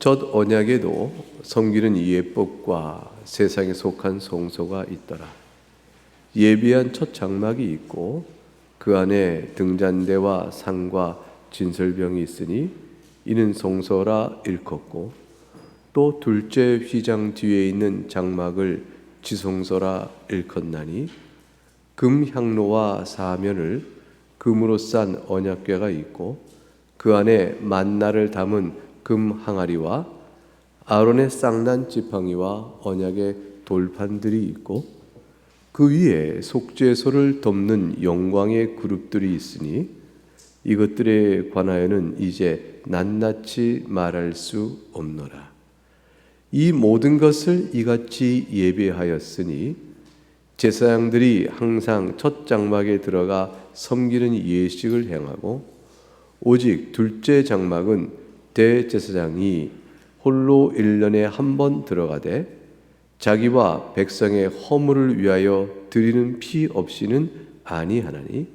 첫 언약에도 섬기는 예법과 세상에 속한 성소가 있더라. 예비한 첫 장막이 있고 그 안에 등잔대와 상과 진설병이 있으니 이는 성소라 일컫고, 또 둘째 휘장 뒤에 있는 장막을 지성소라 일컫나니, 금 향로와 사면을 금으로 싼 언약궤가 있고 그 안에 만나를 담은 금 항아리와 아론의 쌍난 지팡이와 언약의 돌판들이 있고 그 위에 속죄소를 덮는 영광의 그룹들이 있으니 이것들에 관하여는 이제 낱낱이 말할 수 없노라. 이 모든 것을 이같이 예배하였으니 제사장들이 항상 첫 장막에 들어가 섬기는 예식을 행하고, 오직 둘째 장막은 대제사장이 홀로 1년에 한 번 들어가되 자기와 백성의 허물을 위하여 드리는 피 없이는 아니하나니,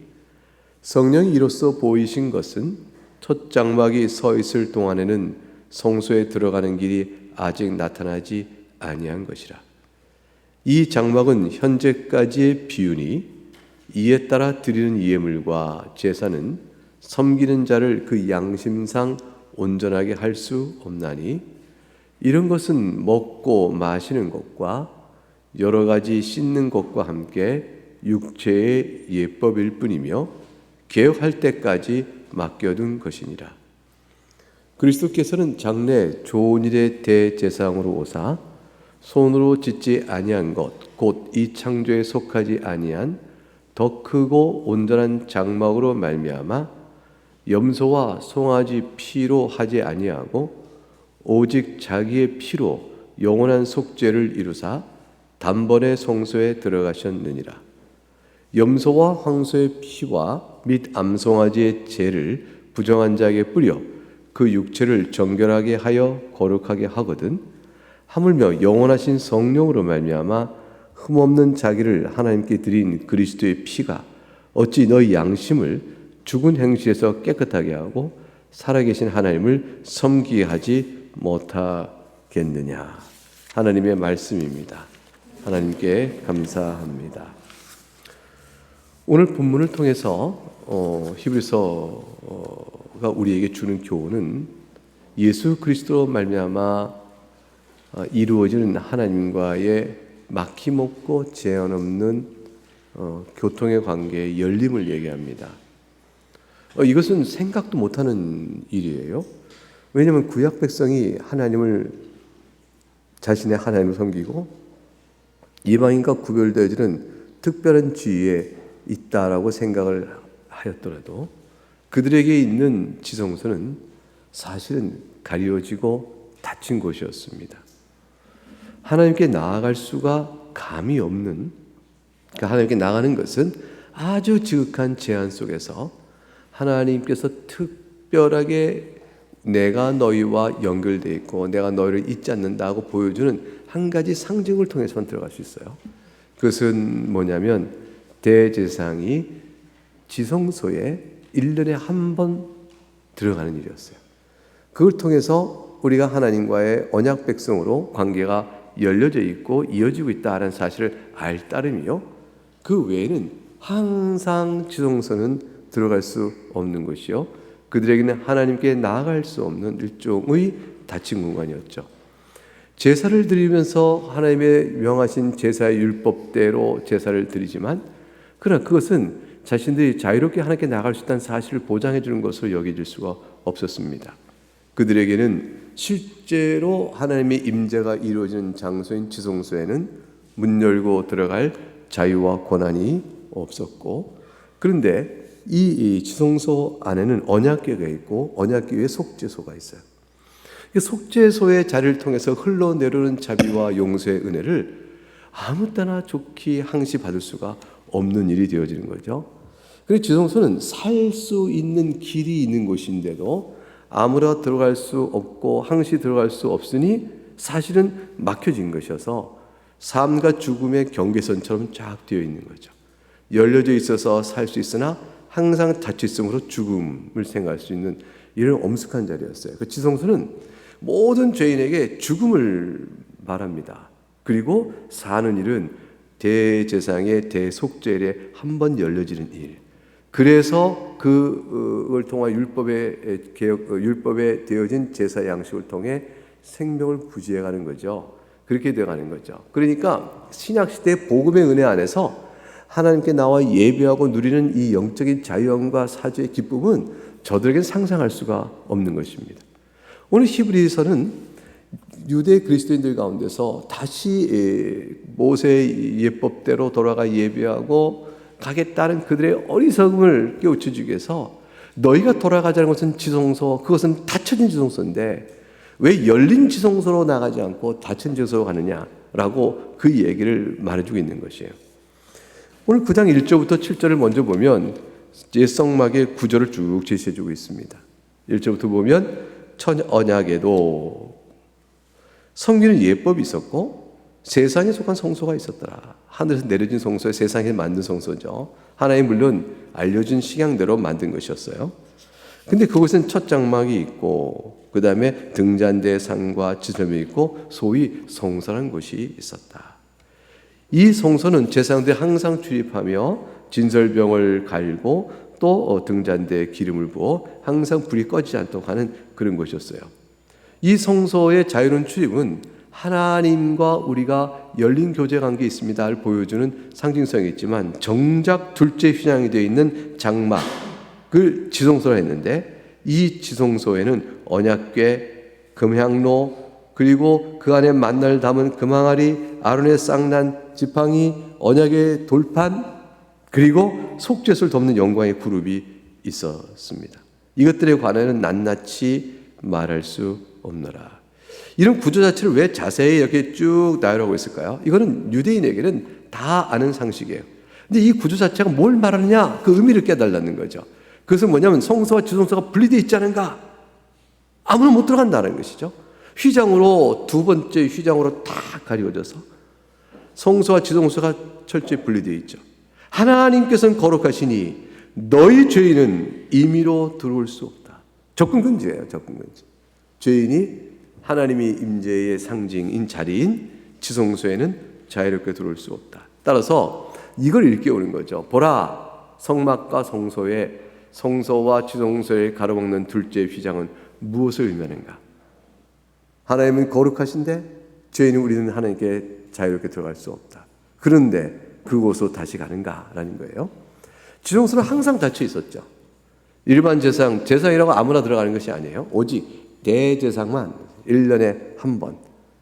성령이 이로써 보이신 것은 첫 장막이 서 있을 동안에는 성소에 들어가는 길이 아직 나타나지 아니한 것이라. 이 장막은 현재까지의 비유니 이에 따라 드리는 예물과 제사는 섬기는 자를 그 양심상 온전하게 할 수 없나니, 이런 것은 먹고 마시는 것과 여러 가지 씻는 것과 함께 육체의 예법일 뿐이며 개혁할 때까지 맡겨둔 것이니라. 그리스도께서는 장래 좋은 일의 대제사장으로 오사 손으로 짓지 아니한 것, 곧 이 창조에 속하지 아니한 더 크고 온전한 장막으로 말미암아 염소와 송아지 피로 하지 아니하고 오직 자기의 피로 영원한 속죄를 이루사 단번에 성소에 들어가셨느니라. 염소와 황소의 피와 및 암송아지의 죄를 부정한 자에게 뿌려 그 육체를 정결하게 하여 거룩하게 하거든, 하물며 영원하신 성령으로 말미암아 흠없는 자기를 하나님께 드린 그리스도의 피가 어찌 너희 양심을 죽은 행실에서 깨끗하게 하고 살아계신 하나님을 섬기게 하지 못하겠느냐. 하나님의 말씀입니다. 하나님께 감사합니다. 오늘 본문을 통해서 히브리서가 우리에게 주는 교훈은 예수 그리스도로 말미암아 이루어지는 하나님과의 막힘없고 제한 없는 교통의 관계의 열림을 얘기합니다. 이것은 생각도 못하는 일이에요. 왜냐하면 구약 백성이 하나님을 자신의 하나님을 섬기고 이방인과 구별되어지는 특별한 지위에 있다라고 생각을 하였더라도 그들에게 있는 지성소는 사실은 가려지고 닫힌 곳이었습니다. 하나님께 나아갈 수가 감이 없는, 그러니까 하나님께 나가는 것은 아주 지극한 제한 속에서 하나님께서 특별하게 내가 너희와 연결되어 있고 내가 너희를 잊지 않는다고 보여주는 한 가지 상징을 통해서만 들어갈 수 있어요. 그것은 뭐냐면 대제사장이 지성소에 1년에 한 번 들어가는 일이었어요. 그걸 통해서 우리가 하나님과의 언약 백성으로 관계가 열려져 있고 이어지고 있다는 사실을 알 따름이요, 그 외에는 항상 지성소는 들어갈 수 없는 것이요, 그들에게는 하나님께 나아갈 수 없는 일종의 닫힌 공간이었죠. 제사를 드리면서 하나님의 명하신 제사의 율법대로 제사를 드리지만, 그러나 그것은 자신들이 자유롭게 하나님께 나아갈 수 있다는 사실을 보장해 주는 것으로 여겨질 수가 없었습니다. 그들에게는 실제로 하나님의 임재가 이루어지는 장소인 지성소에는 문 열고 들어갈 자유와 권한이 없었고, 그런데 이 지성소 안에는 언약궤가 있고 언약궤 위에 속죄소가 있어요. 속죄소의 자리를 통해서 흘러내려오는 자비와 용서의 은혜를 아무 때나 좋게 항시 받을 수가 없는 일이 되어지는 거죠. 그래서 지성소는 살 수 있는 길이 있는 곳인데도 아무나 들어갈 수 없고 항시 들어갈 수 없으니 사실은 막혀진 것이어서 삶과 죽음의 경계선처럼 쫙 되어 있는 거죠. 열려져 있어서 살 수 있으나 항상 닫혀 있음으로 죽음을 생각할 수 있는 이런 엄숙한 자리였어요. 그 지성소는 모든 죄인에게 죽음을 말합니다. 그리고 사는 일은 대제사장의 대속죄일에 한 번 열려지는 일. 그래서 그걸 통한 율법에 되어진 제사 양식을 통해 생명을 부지해가는 거죠. 그렇게 되어가는 거죠. 그러니까 신약시대 복음의 은혜 안에서 하나님께 나와 예배하고 누리는 이 영적인 자유함과 사죄의 기쁨은 저들에게는 상상할 수가 없는 것입니다. 오늘 히브리서는 유대 그리스도인들 가운데서 다시 모세의 예법대로 돌아가 예배하고 가겠다는 그들의 어리석음을 깨우쳐 주기 위해서 너희가 돌아가자는 것은 지성소, 그것은 닫혀진 지성소인데 왜 열린 지성소로 나가지 않고 닫힌 지성소로 가느냐라고 그 얘기를 말해주고 있는 것이에요. 오늘 9장 1절부터 7절을 먼저 보면 옛 성막의 구절을 쭉 제시해주고 있습니다. 1절부터 보면 첫 언약에도 성기는 예법이 있었고 세상에 속한 성소가 있었더라. 하늘에서 내려진 성소에 세상에 만든 성소죠. 하나님 물론 알려준 식양대로 만든 것이었어요. 근데 그곳은 첫 장막이 있고 그 다음에 등잔대 상과 지점이 있고 소위 성소라는 곳이 있었다. 이 성소는 제사장들이 항상 출입하며 진설병을 갈고 또 등잔대에 기름을 부어 항상 불이 꺼지지 않도록 하는 그런 곳이었어요. 이 성소의 자유로운 출입은 하나님과 우리가 열린 교제 관계에 있습니다를 보여주는 상징성이 있지만 정작 둘째 휘장이 되어 있는 장막을 지성소라 했는데 이 지성소에는 언약궤, 금향로 그리고 그 안에 만나를 담은 금항아리, 아론의 쌍난 지팡이, 언약의 돌판 그리고 속죄소를 덮는 영광의 그룹이 있었습니다. 이것들에 관해는 낱낱이 말할 수 없노라. 이런 구조 자체를 왜 자세히 이렇게 쭉 나열하고 있을까요? 이거는 유대인에게는 다 아는 상식이에요. 근데 이 구조 자체가 뭘 말하느냐? 그 의미를 깨달는 거죠. 그것은 뭐냐면 성소와 지성소가 분리되어 있지 않은가? 아무나 못 들어간다는 것이죠. 휘장으로 두 번째 휘장으로 딱 가리워져서 성소와 지성소가 철저히 분리되어 있죠. 하나님께서는 거룩하시니 너희 죄인은 임의로 들어올 수 없다. 접근금지예요. 접근금지. 죄인이 하나님의 임재의 상징인 자리인 지성소에는 자유롭게 들어올 수 없다. 따라서 이걸 일깨우는 거죠. 보라, 성막과 성소의 성소와 지성소에 가로막는 둘째 휘장은 무엇을 의미하는가? 하나님은 거룩하신데 죄인은 우리는 하나님께 자유롭게 들어갈 수 없다. 그런데 그곳으로 다시 가는가라는 거예요. 지성소는 항상 닫혀 있었죠. 일반 제사장이라고 아무나 들어가는 것이 아니에요. 오직 대제사장만 1년에 한 번.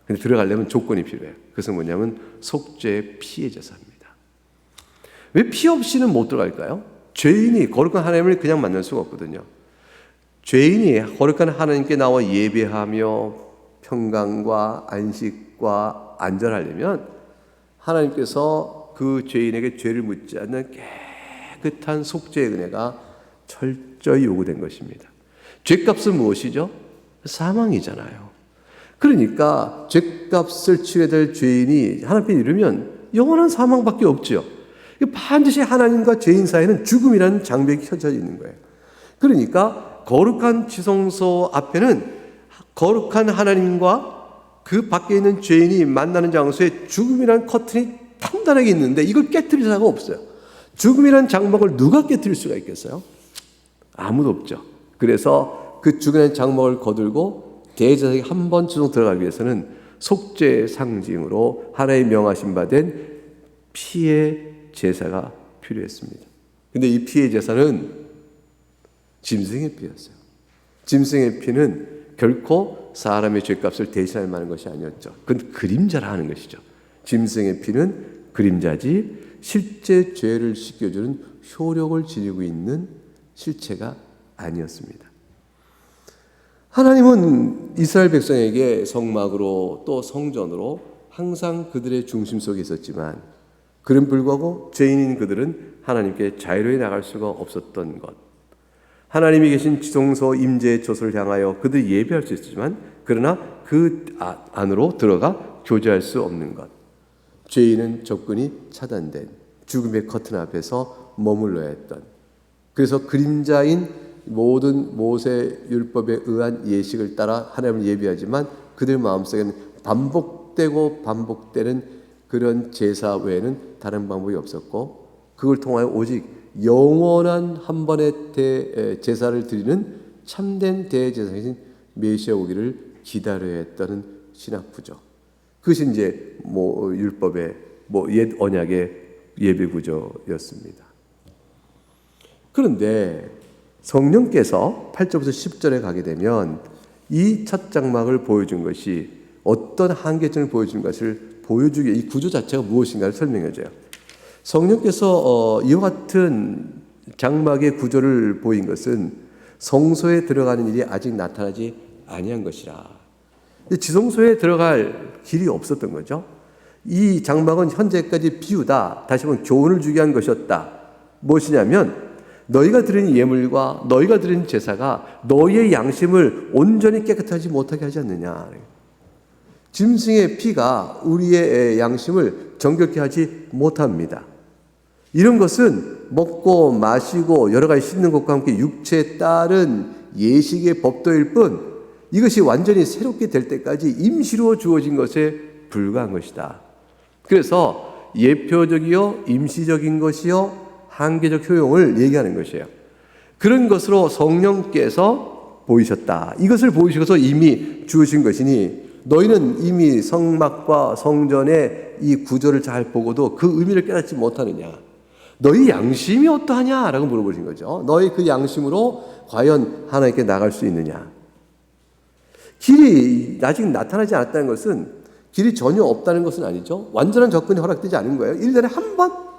근데 들어가려면 조건이 필요해요. 그것은 뭐냐면 속죄의 피의 제사입니다. 왜 피 없이는 못 들어갈까요? 죄인이 거룩한 하나님을 그냥 만날 수가 없거든요. 죄인이 거룩한 하나님께 나와 예배하며 평강과 안식과 안전하려면 하나님께서 그 죄인에게 죄를 묻지 않는 깨끗한 속죄의 은혜가 철저히 요구된 것입니다. 죄값은 무엇이죠? 사망이잖아요. 그러니까 죄값을 치러야 될 죄인이 하나님께 이르면 영원한 사망밖에 없죠. 반드시 하나님과 죄인 사이에는 죽음이라는 장벽이 켜져 있는 거예요. 그러니까 거룩한 지성소 앞에는 거룩한 하나님과 그 밖에 있는 죄인이 만나는 장소에 죽음이라는 커튼이 단단하게 있는데 이걸 깨트릴 자가 없어요. 죽음이라는 장막을 누가 깨트릴 수가 있겠어요? 아무도 없죠. 그래서 그 죽음이라는 장막을 거들고 대제사장이 한 번 지성 들어가기 위해서는 속죄의 상징으로 하나님 명하신 바 된 피의 제사가 필요했습니다. 근데 이 피의 제사는 짐승의 피였어요. 짐승의 피는 결코 사람의 죄값을 대신할 만한 것이 아니었죠. 그건 그림자라 하는 것이죠. 짐승의 피는 그림자지 실제 죄를 씻겨주는 효력을 지니고 있는 실체가 아니었습니다. 하나님은 이스라엘 백성에게 성막으로 또 성전으로 항상 그들의 중심 속에 있었지만 그런 불구하고 죄인인 그들은 하나님께 자유로이 나갈 수가 없었던 것. 하나님이 계신 지성소 임재의 처소를 향하여 그들이 예배할 수 있었지만 그러나 그 안으로 들어가 교제할 수 없는 것. 죄인은 접근이 차단된 죽음의 커튼 앞에서 머물러야 했던, 그래서 그림자인 모든 모세 율법에 의한 예식을 따라 하나님을 예비하지만 그들 마음속에는 반복되고 반복되는 그런 제사 외에는 다른 방법이 없었고, 그걸 통하여 오직 영원한 한 번의 제사를 드리는 참된 대제사장이신 메시아 오기를 기다려야 했다는 신학 구조. 그것이 이제 율법의 옛 언약의 예배 구조였습니다. 그런데 성령께서 8절부터 10절에 가게 되면 이 첫 장막을 보여준 것이 어떤 한계점을 보여준 것을 보여주기, 이 구조 자체가 무엇인가를 설명해줘요. 성령께서 이와 같은 장막의 구조를 보인 것은 성소에 들어가는 일이 아직 나타나지 아니한 것이라. 지성소에 들어갈 길이 없었던 거죠. 이 장막은 현재까지 비유다, 다시 한번 교훈을 주게 한 것이었다. 무엇이냐면 너희가 드린 예물과 너희가 드린 제사가 너희의 양심을 온전히 깨끗하지 못하게 하지 않느냐. 짐승의 피가 우리의 양심을 정결케 하지 못합니다. 이런 것은 먹고 마시고 여러 가지 씻는 것과 함께 육체에 따른 예식의 법도일 뿐, 이것이 완전히 새롭게 될 때까지 임시로 주어진 것에 불과한 것이다. 그래서 예표적이요 임시적인 것이요 한계적 효용을 얘기하는 것이에요. 그런 것으로 성령께서 보이셨다. 이것을 보이시고서 이미 주신 것이니 너희는 이미 성막과 성전의 이 구조를 잘 보고도 그 의미를 깨닫지 못하느냐. 너희 양심이 어떠하냐? 라고 물어보신 거죠. 너희 그 양심으로 과연 하나님께 나갈 수 있느냐. 길이 아직 나타나지 않았다는 것은 길이 전혀 없다는 것은 아니죠. 완전한 접근이 허락되지 않은 거예요. 1년에 한 번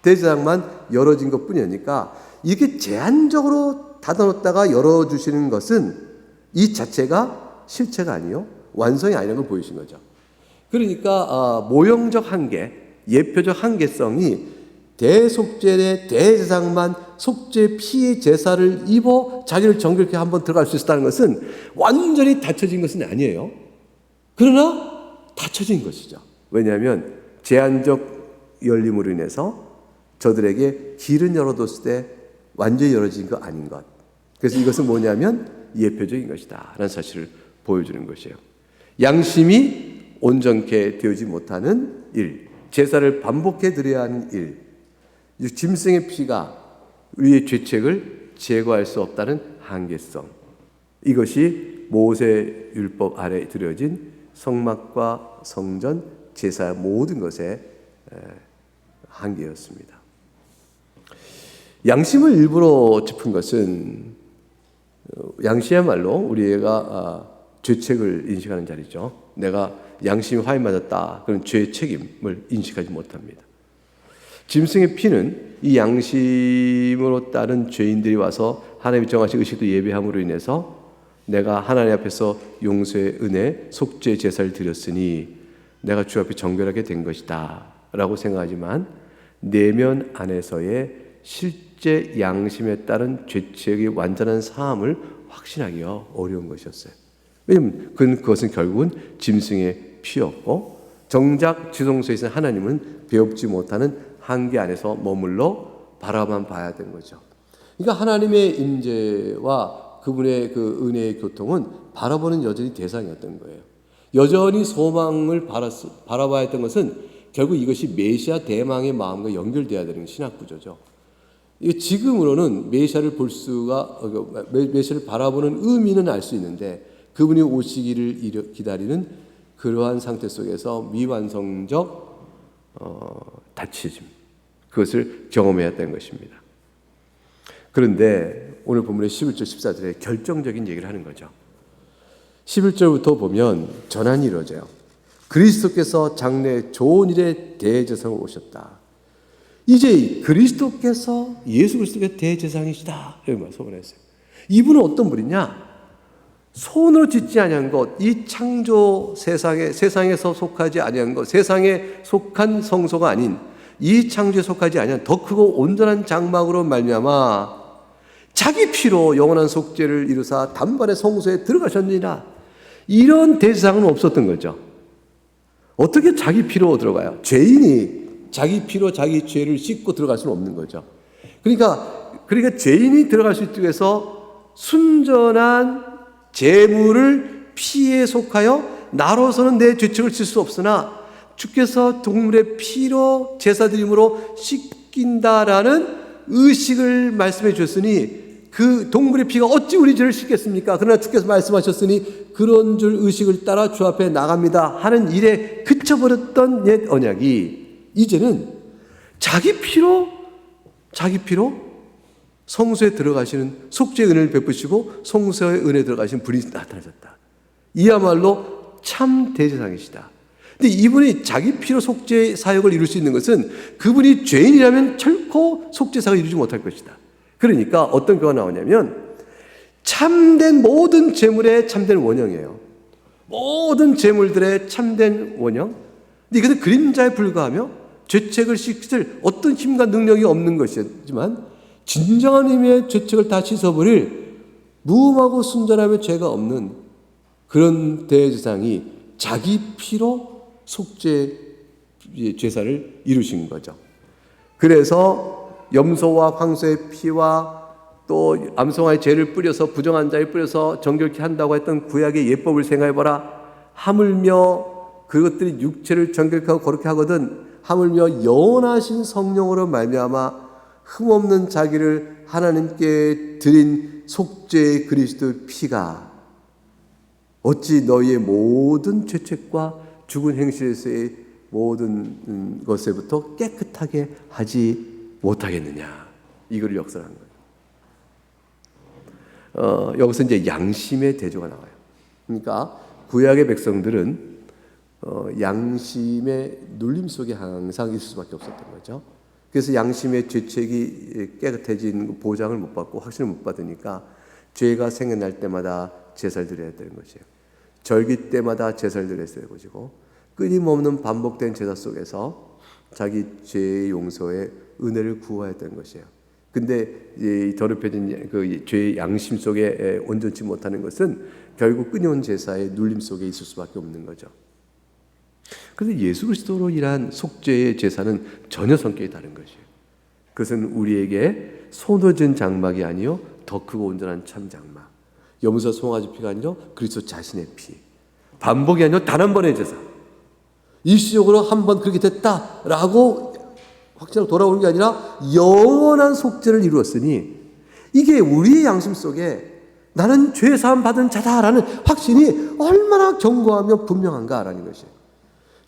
대제사장만 열어진 것 뿐이니까 이렇게 제한적으로 닫아놓다가 열어주시는 것은 이 자체가 실체가 아니요 완성이 아니라는 걸 보이신 거죠. 그러니까 모형적 한계, 예표적 한계성이 대속죄의 대제사장만 속죄 피의 제사를 입어 자기를 정결케 한번 들어갈 수 있었다는 것은 완전히 닫혀진 것은 아니에요. 그러나 닫혀진 것이죠. 왜냐하면 제한적 열림으로 인해서 저들에게 길은 열어뒀을 때 완전히 열어진 거 아닌 것. 그래서 이것은 뭐냐면 예표적인 것이다 라는 사실을 보여주는 것이에요. 양심이 온전케 되어지 못하는 일, 제사를 반복해 드려야 하는 일, 짐승의 피가 우리의 죄책을 제거할 수 없다는 한계성, 이것이 모세 율법 아래에 들여진 성막과 성전, 제사 모든 것의 한계였습니다. 양심을 일부러 짚은 것은 양심이야말로 우리가 죄책을 인식하는 자리죠. 내가 양심이 화에 맞았다. 그런 죄의 책임을 인식하지 못합니다. 짐승의 피는 이 양심으로 따른 죄인들이 와서 하나님이 정하신 의식도 예배함으로 인해서 내가 하나님 앞에서 용서의 은혜, 속죄 제사를 드렸으니 내가 주 앞에 정결하게 된 것이다 라고 생각하지만 내면 안에서의 실제 양심에 따른 죄책의 완전한 사함을 확신하기가 어려운 것이었어요. 왜냐하면 그것은 결국은 짐승의 피였고 정작 지성소에 있는 하나님은 배웁지 못하는 한계 안에서 머물러 바라만 봐야 되는 거죠. 그러니까 하나님의 임재와 그분의 그 은혜의 교통은 바라보는 여전히 대상이었던 거예요. 여전히 소망을 바라봐야 했던 것은 결국 이것이 메시아 대망의 마음과 연결돼야 되는 신학 구조죠. 지금으로는 메시아를 볼 수가, 메시아를 바라보는 의미는 알 수 있는데 그분이 오시기를 기다리는 그러한 상태 속에서 미완성적 닫히심, 그것을 경험해야 했다는 것입니다. 그런데 오늘 본문의 11절 14절에 결정적인 얘기를 하는 거죠. 11절부터 보면 전환이 이루어져요. 그리스도께서 장래 좋은 일에 대제사장으로 오셨다. 이제 그리스도께서 예수 그리스도의 대제사장이시다 이런 말씀을 했어요. 이분은 어떤 분이냐? 손으로 짓지 아니한 것, 이 창조 세상에서 속하지 아니한 것, 세상에 속한 성소가 아닌 이 창조에 속하지 아니한 더 크고 온전한 장막으로 말미암아 자기 피로 영원한 속죄를 이루사 단번에 성소에 들어가셨느니라. 이런 대제사장은 없었던 거죠. 어떻게 자기 피로 들어가요? 죄인이 자기 피로 자기 죄를 씻고 들어갈 수는 없는 거죠. 그러니까 죄인이 들어갈 수 있기 위해서 순전한 제물을 피에 속하여 나로서는 내 죄책을 질 수 없으나 주께서 동물의 피로 제사 드림으로 씻긴다라는 의식을 말씀해 주셨으니 그 동물의 피가 어찌 우리 죄를 씻겠습니까? 그러나 주께서 말씀하셨으니 그런 줄 의식을 따라 주 앞에 나갑니다 하는 일에 그쳐버렸던 옛 언약이 이제는 자기 피로 성소에 들어가시는 속죄의 은혜를 베푸시고 성소의 은혜에 들어가시는 분이 나타나셨다. 이야말로 참 대제사장이시다. 근데 이분이 자기 피로 속죄 사역을 이룰 수 있는 것은 그분이 죄인이라면 결코 속죄 사역을 이루지 못할 것이다. 그러니까 어떤 교가 나오냐면 참된 모든 제물의 참된 원형이에요. 모든 제물들의 참된 원형. 근데 이것은 그림자에 불과하며 죄책을 씻을 어떤 힘과 능력이 없는 것이지만 진정한 의미의 죄책을 다 씻어버릴 무음하고 순전하며 죄가 없는 그런 대제사장이 자기 피로 속죄 제사를 이루신 거죠. 그래서 염소와 황소의 피와 또 암송아의 죄를 뿌려서 부정한 자에 뿌려서 정결케 한다고 했던 구약의 예법을 생각해봐라. 하물며 그것들이 육체를 정결케 하고 거룩게 하거든 하물며 영원하신 성령으로 말미암아 흠없는 자기를 하나님께 드린 속죄의 그리스도의 피가 어찌 너희의 모든 죄책과 죽은 행실에서의 모든 것에부터 깨끗하게 하지 못하겠느냐. 이걸 역설한 거예요. 여기서 이제 양심의 대조가 나와요. 그러니까 구약의 백성들은 양심의 눌림 속에 항상 있을 수밖에 없었던 거죠. 그래서 양심의 죄책이 깨끗해진 보장을 못 받고 확신을 못 받으니까 죄가 생겨날 때마다 제사를 드려야 되는 것이에요. 절기 때마다 제사를 드려야 되는 것이고 끊임없는 반복된 제사 속에서 자기 죄의 용서에 은혜를 구해야 되는 것이에요. 근데 이 더럽혀진 그 죄의 양심 속에 온전치 못하는 것은 결국 끊임없는 제사의 눌림 속에 있을 수밖에 없는 거죠. 그런데 예수 그리스도로 일한 속죄의 제사는 전혀 성격이 다른 것이에요. 그것은 우리에게 손어진 장막이 아니요 더 크고 온전한 참 장막. 염소 송아지 피가 아니라 그리스도 자신의 피. 반복이 아니요 단 한 번의 제사. 일시적으로 한 번 그렇게 됐다라고 확실하게 돌아오는 게 아니라 영원한 속죄를 이루었으니 이게 우리의 양심 속에 나는 죄 사함 받은 자다라는 확신이 얼마나 견고하며 분명한가라는 것이에요.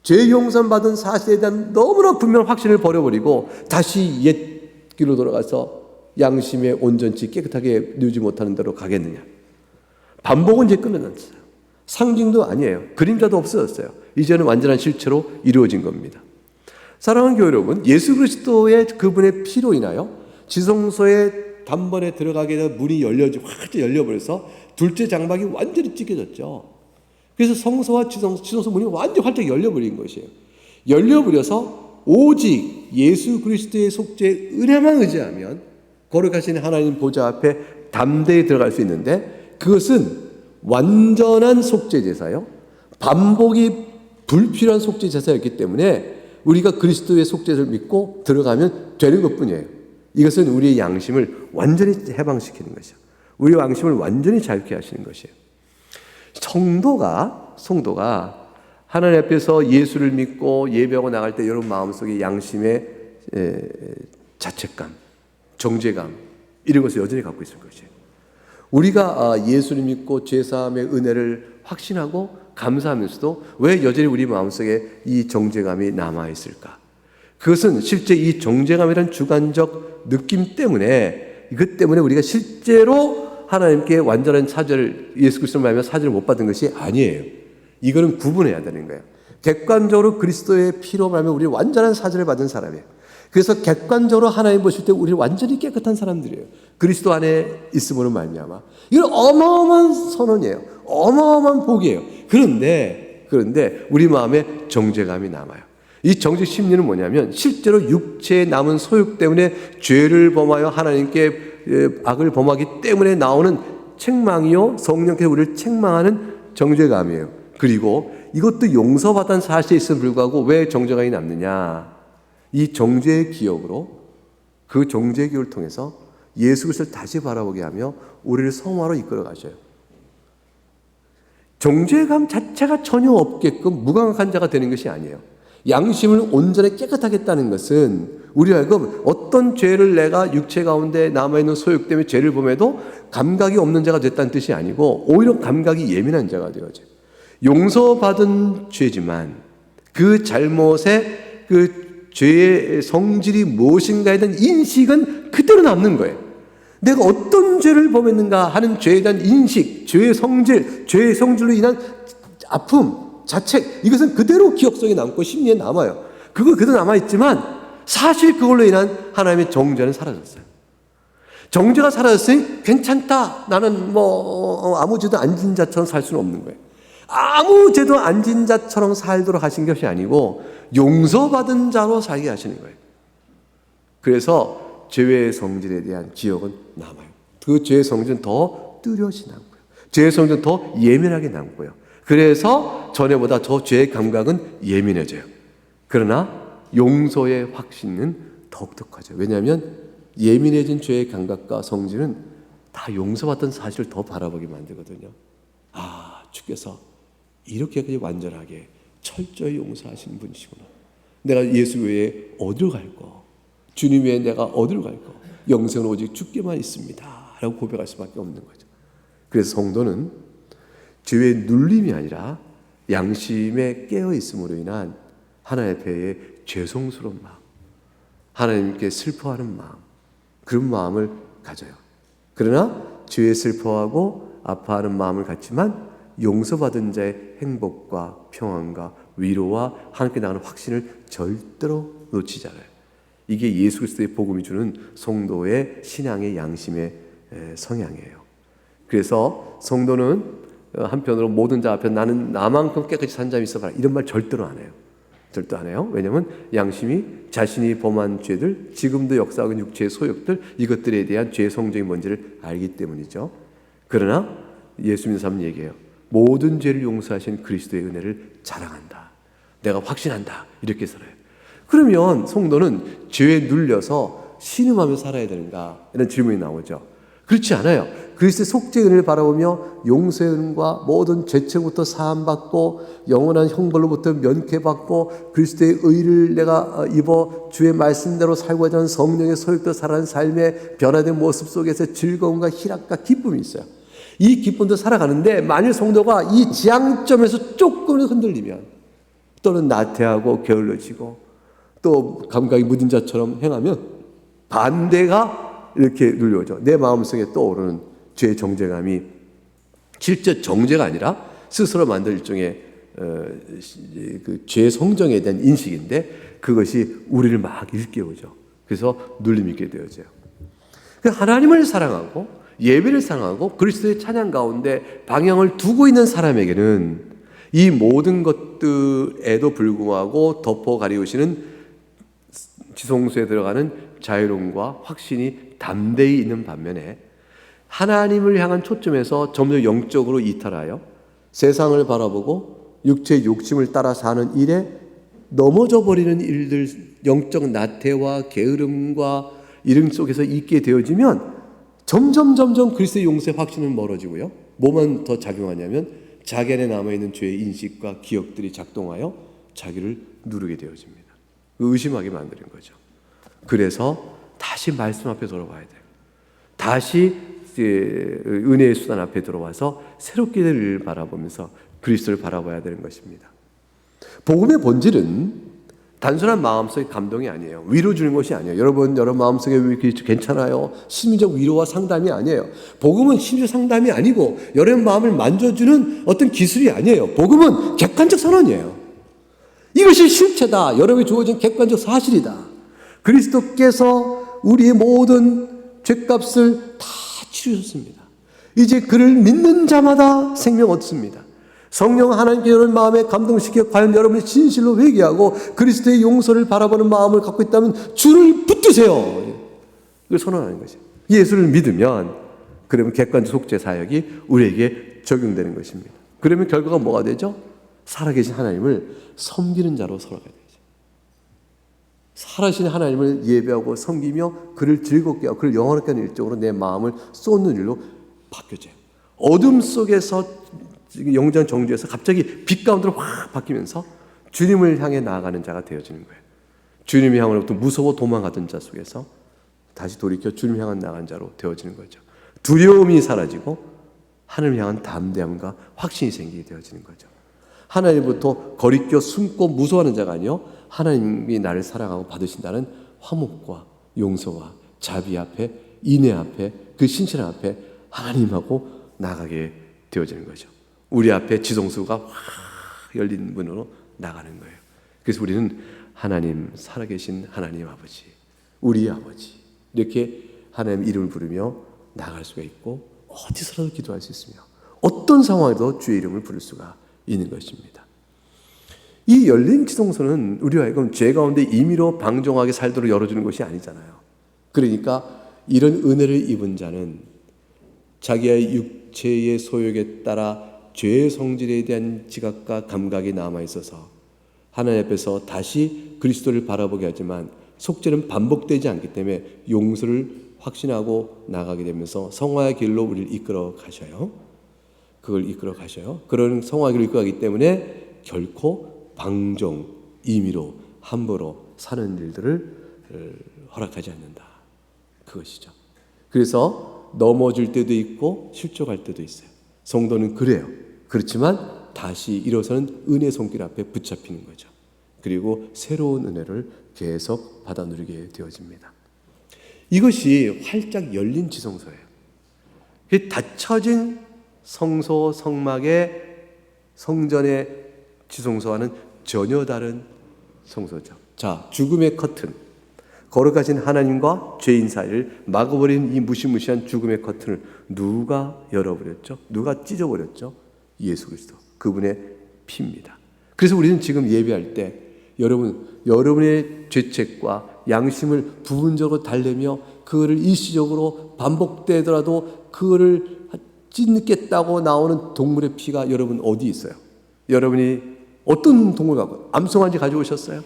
죄 용서 받은 사실에 대한 너무나 분명한 확신을 버려버리고 다시 옛 길로 돌아가서 양심에 온전치 깨끗하게 누지 못하는 대로 가겠느냐. 반복은 이제 끝났어요. 상징도 아니에요. 그림자도 없어졌어요. 이제는 완전한 실체로 이루어진 겁니다. 사랑하는 교회 여러분, 예수 그리스도의 그분의 피로 인하여 지성소에 단번에 들어가게 되면 문이 확 열려버려서 둘째 장막이 완전히 찢겨졌죠. 그래서 성소와 지성소 문이 완전히 활짝 열려버린 것이에요. 열려버려서 오직 예수 그리스도의 속죄의 은혜만 의지하면 거룩하신 하나님 보좌 앞에 담대히 들어갈 수 있는데 그것은 완전한 속죄 제사요. 반복이 불필요한 속죄 제사였기 때문에 우리가 그리스도의 속죄를 믿고 들어가면 되는 것뿐이에요. 이것은 우리의 양심을 완전히 해방시키는 것이죠. 우리의 양심을 완전히 자유케 하시는 것이에요. 성도가 하나님 앞에서 예수를 믿고 예배하고 나갈 때 여러분 마음속에 양심의 자책감, 정죄감 이런 것을 여전히 갖고 있을 것이에요. 우리가 예수를 믿고 죄사함의 은혜를 확신하고 감사하면서도 왜 여전히 우리 마음속에 이 정죄감이 남아있을까? 그것은 실제 이 정죄감이란 주관적 느낌 때문에 이것 때문에 우리가 실제로 하나님께 완전한 사죄를 예수 그리스도를 말하며 사죄를 못 받은 것이 아니에요. 이거는 구분해야 되는 거예요. 객관적으로 그리스도의 피로 말하면 우리 완전한 사죄를 받은 사람이에요. 그래서 객관적으로 하나님 보실 때 우리는 완전히 깨끗한 사람들이에요. 그리스도 안에 있음으로 말미암아. 이건 어마어마한 선언이에요. 어마어마한 복이에요. 그런데 우리 마음에 정죄감이 남아요. 이 정죄 심리는 뭐냐면 실제로 육체에 남은 소욕 때문에 죄를 범하여 하나님께 악을 범하기 때문에 나오는 책망이요. 성령께서 우리를 책망하는 정죄감이에요. 그리고 이것도 용서받은 사실에 있음에 불구하고 왜 정죄감이 남느냐. 이 정죄의 기억으로 그 정죄의 기억을 통해서 예수 그리스도를 다시 바라보게 하며 우리를 성화로 이끌어 가셔요. 정죄감 자체가 전혀 없게끔 무감각한 자가 되는 것이 아니에요. 양심을 온전히 깨끗하게 했다는 것은 우리 하여금 어떤 죄를 내가 육체 가운데 남아있는 소욕 때문에 죄를 범해도 감각이 없는 자가 됐다는 뜻이 아니고 오히려 감각이 예민한 자가 되어져요. 용서받은 죄지만 그 잘못의 그 죄의 성질이 무엇인가에 대한 인식은 그대로 남는 거예요. 내가 어떤 죄를 범했는가 하는 죄에 대한 인식, 죄의 성질, 죄의 성질로 인한 아픔, 자책, 이것은 그대로 기억 속에 남고 심리에 남아요. 그거 그대로 남아있지만 사실 그걸로 인한 하나님의 정죄는 사라졌어요. 정죄가 사라졌으니 괜찮다. 나는 아무 죄도 안 진 자처럼 살 수는 없는 거예요. 아무 죄도 안 진 자처럼 살도록 하신 것이 아니고 용서받은 자로 살게 하시는 거예요. 그래서 죄의 성질에 대한 기억은 남아요. 그 죄의 성질은 더 뚜렷이 남고요. 죄의 성질은 더 예민하게 남고요. 그래서 전에보다 더 죄의 감각은 예민해져요. 그러나 용서의 확신은 더욱더 커져요. 왜냐하면 예민해진 죄의 감각과 성질은 다 용서받던 사실을 더 바라보게 만들거든요. 아, 주께서 이렇게까지 완전하게 철저히 용서하시는 분이시구나. 내가 예수 외에 어디로 갈까? 주님 외에 내가 어디로 갈까? 영생은 오직 주께만 있습니다 라고 고백할 수밖에 없는 거죠. 그래서 성도는 죄의 눌림이 아니라 양심에 깨어있음으로 인한 하나님 앞에 죄송스러운 마음, 하나님께 슬퍼하는 마음, 그런 마음을 가져요. 그러나 죄에 슬퍼하고 아파하는 마음을 갖지만 용서받은 자의 행복과 평안과 위로와 하나님께 나가는 확신을 절대로 놓치지 않아요. 이게 예수 그리스도의 복음이 주는 성도의 신앙의 양심의 성향이에요. 그래서 성도는 한편으로 모든 자 앞에 나는 나만큼 깨끗이 산 자이 있어봐라 이런 말 절대로 안 해요. 절대 안 해요. 왜냐하면 양심이 자신이 범한 죄들, 지금도 역사하고 있는 육체의 소욕들, 이것들에 대한 죄의 성정이 뭔지를 알기 때문이죠. 그러나 예수 믿는 사람은 얘기해요. 모든 죄를 용서하신 그리스도의 은혜를 자랑한다. 내가 확신한다. 이렇게 살아요. 그러면 성도는 죄에 눌려서 신음하며 살아야 되는가? 이런 질문이 나오죠. 그렇지 않아요. 그리스도의 속죄의 은혜를 바라보며 용서의 은과 모든 죄책부터 사함받고 영원한 형벌로부터 면케받고 그리스도의 의를 내가 입어 주의 말씀대로 살고자 하는 성령의 소욕도 살아가는 삶의 변화된 모습 속에서 즐거움과 희락과 기쁨이 있어요. 이 기쁨도 살아가는데 만일 성도가 이 지향점에서 조금 흔들리면 또는 나태하고 게을러지고 또 감각이 무딘 자처럼 행하면 반대가 이렇게 눌려오죠. 내 마음속에 떠오르는 죄의 정죄감이 실제 정죄가 아니라 스스로 만든 일종의 그 죄의 성정에 대한 인식인데 그것이 우리를 막 일깨우죠. 그래서 눌림이 있게 되어져요. 하나님을 사랑하고 예배를 사랑하고 그리스도의 찬양 가운데 방향을 두고 있는 사람에게는 이 모든 것들에도 불구하고 덮어 가리우시는 지성소에 들어가는 자유로움과 확신이 담대히 있는 반면에 하나님을 향한 초점에서 점점 영적으로 이탈하여 세상을 바라보고 육체의 욕심을 따라 사는 일에 넘어져 버리는 일들, 영적 나태와 게으름과 이름 속에서 있게 되어지면 점점 그리스도의 용서의 확신은 멀어지고요. 뭐만 더 작용하냐면 자기 안에 남아있는 죄의 인식과 기억들이 작동하여 자기를 누르게 되어집니다. 의심하게 만드는 거죠. 그래서 다시 말씀 앞에 돌아와야 돼요. 다시 은혜의 수단 앞에 들어와서 새롭게 바라보면서 그리스도를 바라봐야 되는 것입니다. 복음의 본질은 단순한 마음속의 감동이 아니에요. 위로 주는 것이 아니에요. 여러분 마음속에 괜찮아요. 심리적 위로와 상담이 아니에요. 복음은 심리적 상담이 아니고 여러분 마음을 만져주는 어떤 기술이 아니에요. 복음은 객관적 선언이에요. 이것이 실체다. 여러분이 주어진 객관적 사실이다. 그리스도께서 우리의 모든 죄값을 다 치르셨습니다. 이제 그를 믿는 자마다 생명 얻습니다. 성령 하나님께 여러분 마음에 감동시켜 과연 여러분이 진실로 회개하고 그리스도의 용서를 바라보는 마음을 갖고 있다면 주를 붙드세요. 이걸 선언하는 것이에요. 예수를 믿으면 그러면 객관적 속죄 사역이 우리에게 적용되는 것입니다. 그러면 결과가 뭐가 되죠? 살아계신 하나님을 섬기는 자로 살아가야 되죠. 살아신 하나님을 예배하고 섬기며 그를 즐겁게 하고 그를 영원하게 하는 일적으로 내 마음을 쏟는 일로 바뀌어져요. 어둠 속에서 영장 정죄에서 갑자기 빛 가운데로 확 바뀌면서 주님을 향해 나아가는 자가 되어지는 거예요. 주님을 향으로부터 무서워 도망가던 자 속에서 다시 돌이켜 주님을 향한 나간 자로 되어지는 거죠. 두려움이 사라지고 하나님을 향한 담대함과 확신이 생기게 되어지는 거죠. 하나님부터 거리껴 숨고 무서워하는 자가 아니요 하나님이 나를 사랑하고 받으신다는 화목과 용서와 자비 앞에, 인애 앞에, 그 신실한 앞에 하나님하고 나가게 되어지는 거죠. 우리 앞에 지성소가 확 열린 문으로 나가는 거예요. 그래서 우리는 하나님, 살아계신 하나님 아버지, 우리 아버지 이렇게 하나님 이름을 부르며 나갈 수가 있고 어디서라도 기도할 수 있으며 어떤 상황에도 주의 이름을 부를 수가 있는 것입니다. 이 열린 지성소는 우리와 하여금 죄 가운데 임의로 방종하게 살도록 열어주는 것이 아니잖아요. 그러니까 이런 은혜를 입은 자는 자기의 육체의 소욕에 따라 죄의 성질에 대한 지각과 감각이 남아있어서 하나님 앞에서 다시 그리스도를 바라보게 하지만 속죄는 반복되지 않기 때문에 용서를 확신하고 나가게 되면서 성화의 길로 우리를 이끌어 가셔요. 그걸 이끌어 가셔요. 그런 성화의 길로 이끌어 가기 때문에 결코 방종, 임의로, 함부로 사는 일들을 허락하지 않는다. 그것이죠. 그래서 넘어질 때도 있고 실족할 때도 있어요. 성도는 그래요. 그렇지만 다시 일어서는 은혜 손길 앞에 붙잡히는 거죠. 그리고 새로운 은혜를 계속 받아 누리게 되어집니다. 이것이 활짝 열린 지성소예요. 닫혀진 성소 성막의 성전의 지성소와는 전혀 다른 성소죠. 자, 죽음의 커튼, 거룩하신 하나님과 죄인 사이를 막아버린 이 무시무시한 죽음의 커튼을 누가 열어버렸죠? 누가 찢어버렸죠? 예수 그리스도, 그분의 피입니다. 그래서 우리는 지금 예배할 때 여러분의 죄책과 양심을 부분적으로 달래며 그거를 일시적으로 반복되더라도 그거를 찢겠다고 나오는 동물의 피가 여러분 어디 있어요? 여러분이 어떤 동물 갖고 암송아지 가지고 오셨어요?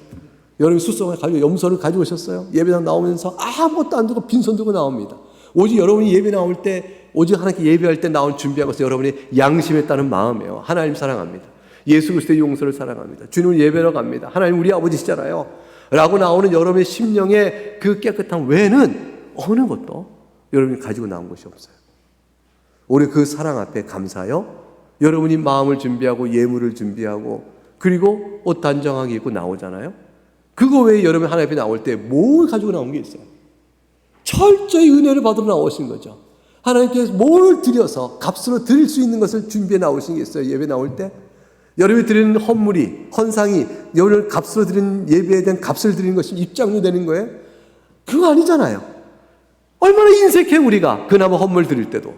여러분이 숫송을 가지고 염소를 가지고 오셨어요? 예배당 나오면서 아무것도 안 들고 빈손 들고 나옵니다. 오직 여러분이 예배 나올 때 오직 하나님께 예배할 때 나온 준비한 것은 여러분의 양심에 따른 마음이에요. 하나님 사랑합니다. 예수 그리스도의 용서를 사랑합니다. 주님을 예배로 갑니다. 하나님 우리 아버지시잖아요. 라고 나오는 여러분의 심령의 그 깨끗한 외에는 어느 것도 여러분이 가지고 나온 것이 없어요. 우리 그 사랑 앞에 감사하여 여러분이 마음을 준비하고 예물을 준비하고 그리고 옷 단정하게 입고 나오잖아요. 그거 외에 여러분 하나님 앞에 나올 때 뭘 가지고 나온 게 있어요? 철저히 은혜를 받으러 나오신 거죠. 하나님께서 뭘 드려서 값으로 드릴 수 있는 것을 준비해 나오신 게 있어요. 예배 나올 때 여러분이 드리는 헌물이, 헌상이 여러분을 값으로 드리는 예배에 대한 값을 드리는 것이 입장료 되는 거예요? 그거 아니잖아요. 얼마나 인색해 우리가 그나마 헌물 드릴 때도.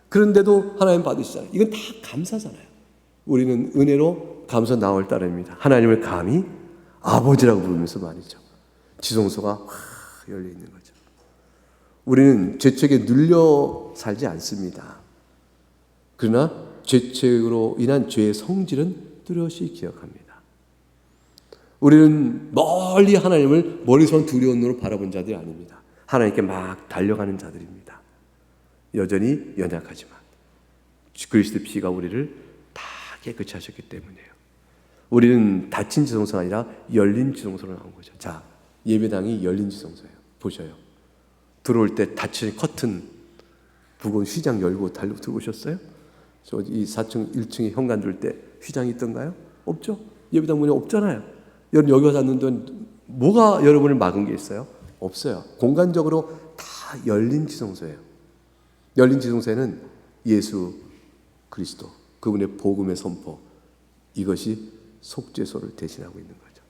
그런데도 하나님 받으시잖아요. 이건 다 감사잖아요. 우리는 은혜로 감사 나올 따름입니다. 하나님을 감히 아버지라고 부르면서 말이죠. 지성소가 확 열려 있는 거죠. 우리는 죄책에 눌려 살지 않습니다. 그러나 죄책으로 인한 죄의 성질은 뚜렷이 기억합니다. 우리는 멀리 하나님을 멀리서 두려운 눈으로 바라본 자들이 아닙니다. 하나님께 막 달려가는 자들입니다. 여전히 연약하지만 그리스도의 피가 우리를 다 깨끗이 하셨기 때문이에요. 우리는 닫힌 지성소가 아니라 열린 지성소로 나온 거죠. 자, 예배당이 열린 지성소예요. 보셔요. 들어올 때 닫힌 커튼 부근 휘장 열고 들어오셨어요? 이 4층, 1층에 현관 들을 때 휘장이 있던가요? 없죠? 예배당 문이 없잖아요. 여러분 여기 와서 앉는 동안 뭐가 여러분을 막은 게 있어요? 없어요. 공간적으로 다 열린 지성소예요. 열린 지성소에는 예수 그리스도, 그분의 복음의 선포, 이것이 속죄소를 대신하고 있는 거죠.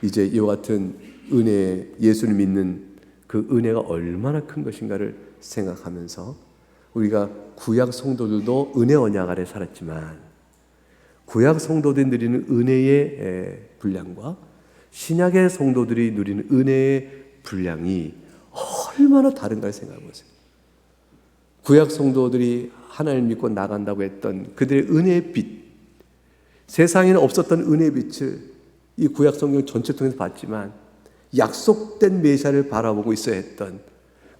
이제 이와 같은 은혜, 예수를 믿는 그 은혜가 얼마나 큰 것인가를 생각하면서 우리가 구약 성도들도 은혜 언약 아래 살았지만 구약 성도들이 누리는 은혜의 분량과 신약의 성도들이 누리는 은혜의 분량이 얼마나 다른가를 생각해 보세요. 구약 성도들이 하나님을 믿고 나간다고 했던 그들의 은혜의 빛, 세상에는 없었던 은혜의 빛을 이 구약 성경 전체 통해서 봤지만 약속된 메시아를 바라보고 있어야 했던,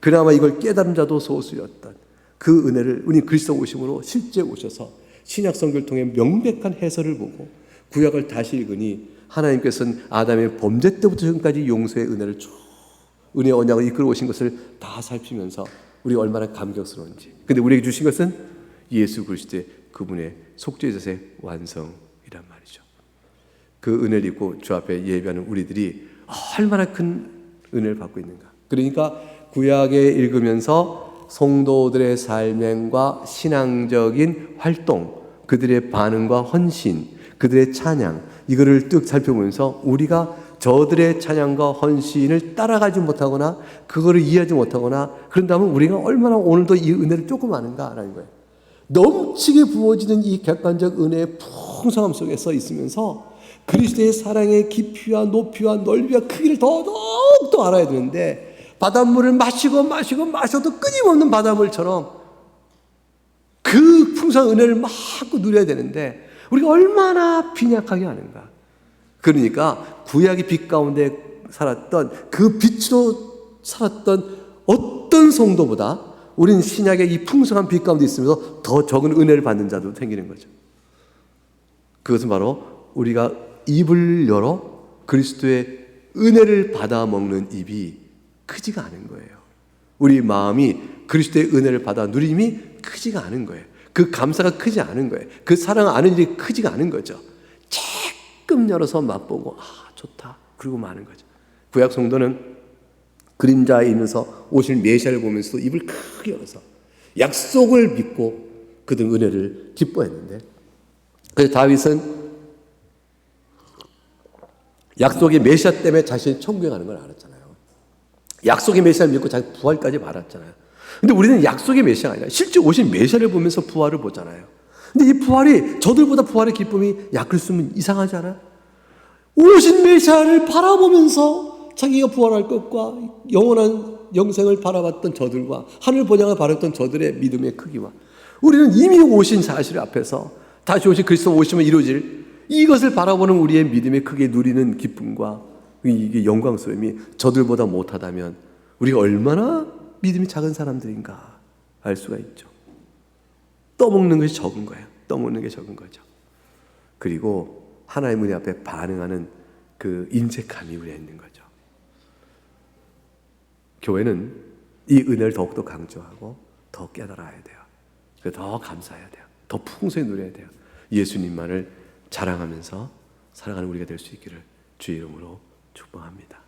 그나마 이걸 깨달은 자도 소수였던 그 은혜를 우리 그리스도 오심으로 실제 오셔서 신약 성경을 통해 명백한 해설을 보고 구약을 다시 읽으니 하나님께서는 아담의 범죄 때부터 지금까지 용서의 은혜를 쭉 은혜의 언약을 이끌어 오신 것을 다 살피면서 우리가 얼마나 감격스러운지. 근데 우리에게 주신 것은 예수 그리스도의 그분의 속죄제사의 완성이란 말이죠. 그 은혜를 입고 주 앞에 예배하는 우리들이 얼마나 큰 은혜를 받고 있는가. 그러니까 구약에 읽으면서 성도들의 삶과 신앙적인 활동, 그들의 반응과 헌신, 그들의 찬양, 이거를 쭉 살펴보면서 우리가 저들의 찬양과 헌신을 따라가지 못하거나 그거를 이해하지 못하거나 그런다면 우리가 얼마나 오늘도 이 은혜를 조금 아는가라는 거예요. 넘치게 부어지는 이 객관적 은혜의 풍성함 속에 서 있으면서 그리스도의 사랑의 깊이와 높이와 넓이와 크기를 더욱더 알아야 되는데, 바닷물을 마셔도 끊임없는 바닷물처럼 그 풍성한 은혜를 마음껏 누려야 되는데 우리가 얼마나 빈약하게 하는가. 그러니까 구약의 빛 가운데 살았던, 그 빛으로 살았던 어떤 성도보다 우리는 신약의 이 풍성한 빛 가운데 있으면서 더 적은 은혜를 받는 자도 생기는 거죠. 그것은 바로 우리가 입을 열어 그리스도의 은혜를 받아 먹는 입이 크지가 않은 거예요. 우리 마음이 그리스도의 은혜를 받아 누림이 크지가 않은 거예요. 그 감사가 크지 않은 거예요. 그 사랑을 아는 일이 크지가 않은 거죠. 조금 열어서 맛보고 좋다 그리고 마는 거죠. 구약 성도는 그림자에 있면서 오실 메시아를 보면서도 입을 크게 열어서 약속을 믿고 그들 은혜를 기뻐했는데, 그래서 다윗은 약속의 메시아 때문에 자신이 천국에 가는 걸 알았잖아요. 약속의 메시아를 믿고 자기 부활까지 말았잖아요. 근데 우리는 약속의 메시아가 아니라 실제 오신 메시아를 보면서 부활을 보잖아요. 근데 이 부활이, 저들보다 부활의 기쁨이 약을 쓰면 이상하지 않아요? 오신 메시아를 바라보면서 자기가 부활할 것과 영원한 영생을 바라봤던 저들과 하늘 번영을 바랐던 저들의 믿음의 크기와, 우리는 이미 오신 사실 앞에서 다시 오신 그리스도 오시면 이루어질 이것을 바라보는 우리의 믿음의 크게 누리는 기쁨과 이게 영광스러움이 저들보다 못하다면 우리가 얼마나 믿음이 작은 사람들인가 알 수가 있죠. 떠먹는 것이 적은 거예요. 떠먹는 게 적은 거죠. 그리고 하나님의 은혜 앞에 반응하는 그 인색함이 우리에 있는 거죠. 교회는 이 은혜를 더욱더 강조하고 더 깨달아야 돼요. 더 감사해야 돼요. 더 풍성히 누려야 돼요. 예수님만을 자랑하면서 살아가는 우리가 될 수 있기를 주의 이름으로 축복합니다.